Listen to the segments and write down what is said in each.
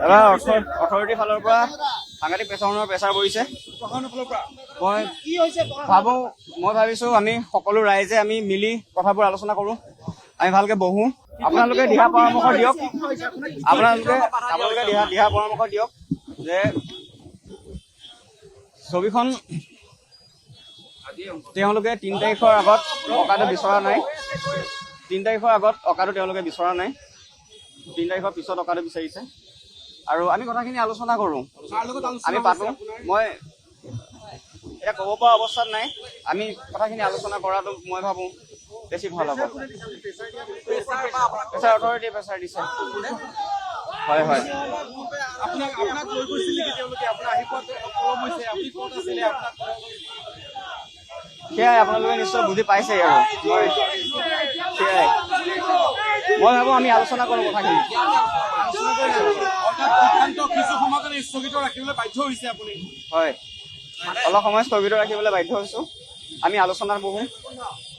এবাৰ অথৰিটিৰ ফালৰ পৰা সাংঘাতিক প্ৰেছাৰ পৰিছে। মই ভাবিছো আমি সকলো ৰাইজে আমি মিলি কথাবোৰ আলোচনা কৰো, আমি ভালকে বহো। আপোনালোকে দিহা পৰামৰ্শ দিয়ক, আপোনালোকে দিহা পৰামৰ্শ দিয়ক যে ছবিখন তেওঁলোকে 3 তাৰিখৰ আগত অকাটো বিচৰা নাই, 3 তাৰিখৰ আগত অকাটো তেওঁলোকে বিচৰা নাই, 3 তাৰিখৰ পিছত অকাটো বিচাৰিছে। আৰু আমি কথাখিনি আলোচনা কৰো, আমি পাতো। মই এতিয়া ক'ব পৰা অৱস্থাত নাই, আমি কথাখিনি আলোচনা কৰাটো মই ভাবো বেছি ভাল হ'ব। অথৰিটিয়ে প্ৰেছাৰ দিছে। হয় হয়, সেয়াই আপোনালোকে নিশ্চয় বুজি পাইছে। আৰু সেয়াই মই ভাবো আমি আলোচনা কৰো কথাখিনি। হয়, অলপ সময় স্থগিত ৰাখিবলৈ বাধ্য হৈছো। আমি আলোচনাত বহো,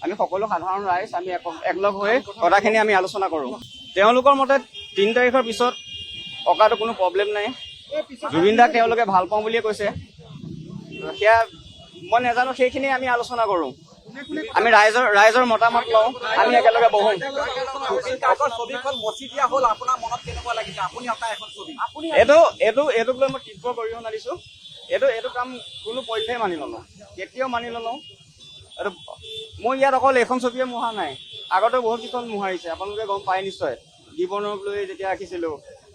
আমি সকলো সাধাৰণ ৰাইজ আমি একলগ হৈ কথাখিনি আমি আলোচনা কৰো। তেওঁলোকৰ মতে 3 তাৰিখৰ পিছত অকাটো কোনো প্ৰব্লেম নাই, জুবিন দাক তেওঁলোকে ভাল পাওঁ বুলিয়ে কৈছে। সেয়া মই নাজানো, সেইখিনি আমি আলোচনা কৰো, আমি ৰাইজৰ মতামত লওঁ, আমি একেলগে বহো। এইটোক লৈ মই তীব্ৰ গৰিহণা দিছো। এইটো কাম কোনো পধ্যেই মানি নলওঁ, কেতিয়াও মানি নলওঁ। মই ইয়াত অকল এইখন ছবিয়ে মোহা নাই, আগতে বহুত কেইখন মোহাৰিছে, আপোনালোকে গম পায় নিশ্চয়। জীৱনক লৈ যেতিয়া আঁকিছিলো,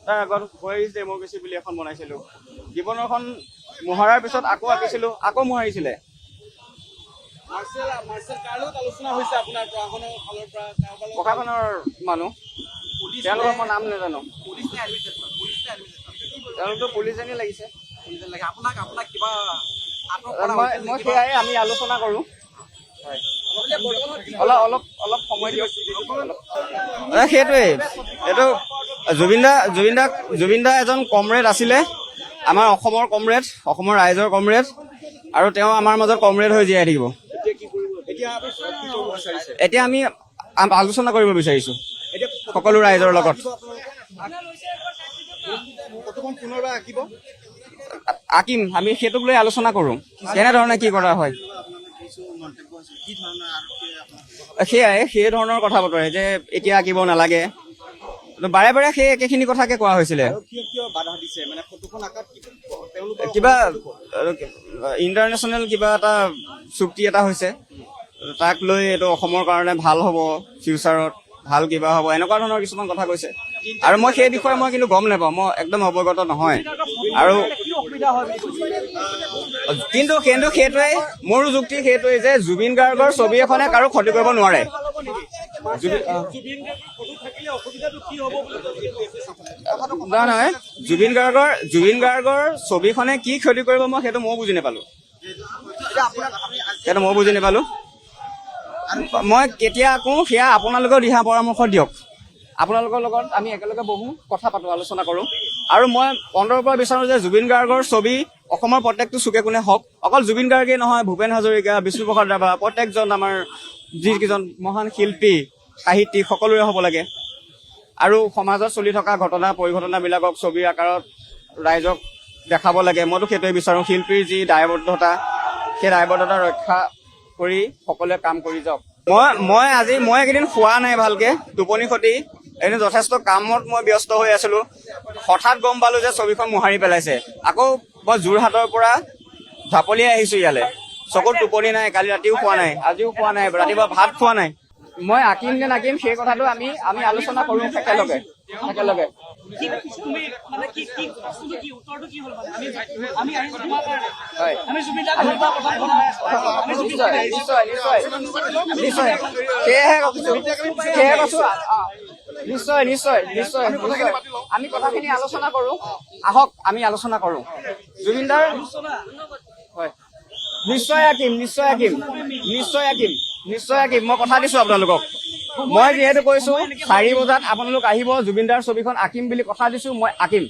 তাৰ আগত হোৱেৰ ইজ ডেম'ক্ৰেচি বুলি এখন বনাইছিলো। জীৱনৰখন মোহাৰাৰ পিছত আকৌ আঁকিছিলো, আকৌ মোহাৰিছিলে। প্ৰশাসনৰ মানুহ, তেওঁলোকৰ মই নাম নাজানো। তেওঁলোকতো পুলিচ যেনেই লাগিছে। মই সেয়াই আমি আলোচনা কৰো। অলপ সময় দিয়ক। সেইটোৱেই, এইটো জুবিন দা এজন কমৰেড আছিলে, আমাৰ অসমৰ কমৰেড, অসমৰ ৰাইজৰ কমৰেড, আৰু তেওঁ আমাৰ মাজত কমৰেড হৈ জীয়াই থাকিব। এতিয়া আমি আলোচনা কৰিব বিচাৰিছো সকলো ৰাইজৰ লগত। আঁকিম, আমি সেইটোক লৈ আলোচনা কৰো, কেনেধৰণে কি কৰা হয়। সেয়াই সেই ধৰণৰ কথা বতৰাই যে এতিয়া আঁকিব নালাগে, বাৰে বাৰে সেই একেখিনি কথাকে কোৱা হৈছিলে। কিবা ইণ্টাৰনেশ্যনেল কিবা এটা চুক্তি এটা হৈছে, তাক লৈ এইটো অসমৰ কাৰণে ভাল হ'ব, ফিউচাৰত ভাল কিবা হ'ব, এনেকুৱা ধৰণৰ কিছুমান কথা কৈছে। আৰু মই সেই বিষয়ে মই কিন্তু গম নাপাওঁ, মই একদম অৱগত নহয়। আৰু কিন্তু সেইটোৱেই মোৰো যুক্তি, সেইটোৱেই যে জুবিন গাৰ্গৰ ছবি এখনে কাৰো ক্ষতি কৰিব নোৱাৰে। নহয়, জুবিন গাৰ্গৰ ছবিখনে কি ক্ষতি কৰিব মই সেইটো ময়ো বুজি নাপালো। মই কেতিয়া আঁকো সেয়া আপোনালোকেও দিহা পৰামৰ্শ দিয়ক। আপোনালোকৰ লগত আমি একেলগে বহো, কথা পাতো, আলোচনা কৰো। আৰু মই অন্তৰৰ পৰা বিচাৰো যে জুবিন গাৰ্গৰ ছবি অসমৰ প্ৰত্যেকটো চুকে কোণে হওক। অকল জুবিন গাৰ্গেই নহয়, ভূপেন হাজৰিকা, বিষ্ণুপ্ৰসাদ ৰাভা, প্ৰত্যেকজন আমাৰ যিকেইজন মহান শিল্পী, সাহিত্যিক, সকলোৰে হ'ব লাগে। আৰু সমাজত চলি থকা ঘটনা পৰিঘটনাবিলাকক ছবিৰ আকাৰত ৰাইজক দেখাব লাগে। মইতো সেইটোৱে বিচাৰো। শিল্পীৰ যি দায়বদ্ধতা, সেই দায়বদ্ধতা ৰক্ষা কৰি সকলোৱে কাম কৰি যাওক। মই এইকেইদিন শোৱা নাই ভালকে, টোপনি ক্ষতি, এদিন যথেষ্ট কামত মই ব্যস্ত হৈ আছিলো। হঠাৎ গম পালো যে ছবিখন মোহাৰি পেলাইছে। আকৌ মই যোৰহাটৰ পৰা ঢাপলিয়াই আহিছো ইয়ালৈ, চকুত টোপনি নাই, কালি ৰাতিও খোৱা নাই, আজিও খোৱা নাই, ৰাতিপুৱা ভাত খোৱা নাই। মই আঁকিম নে নাকিম সেই কথাটো আমি আলোচনা কৰো একেলগে। নিশ্চয় আমি কথাখিনি আলোচনা কৰো, আহক আমি আলোচনা কৰো। জুবিনদাৰ হয়, নিশ্চয় আঁকিম। মই কথা দিছো আপোনালোকক। মই যিহেতু কৈছো 4 বজাত আপোনালোক আহিব, জুবিনদাৰ ছবিখন আঁকিম বুলি কথা দিছো, মই আঁকিম।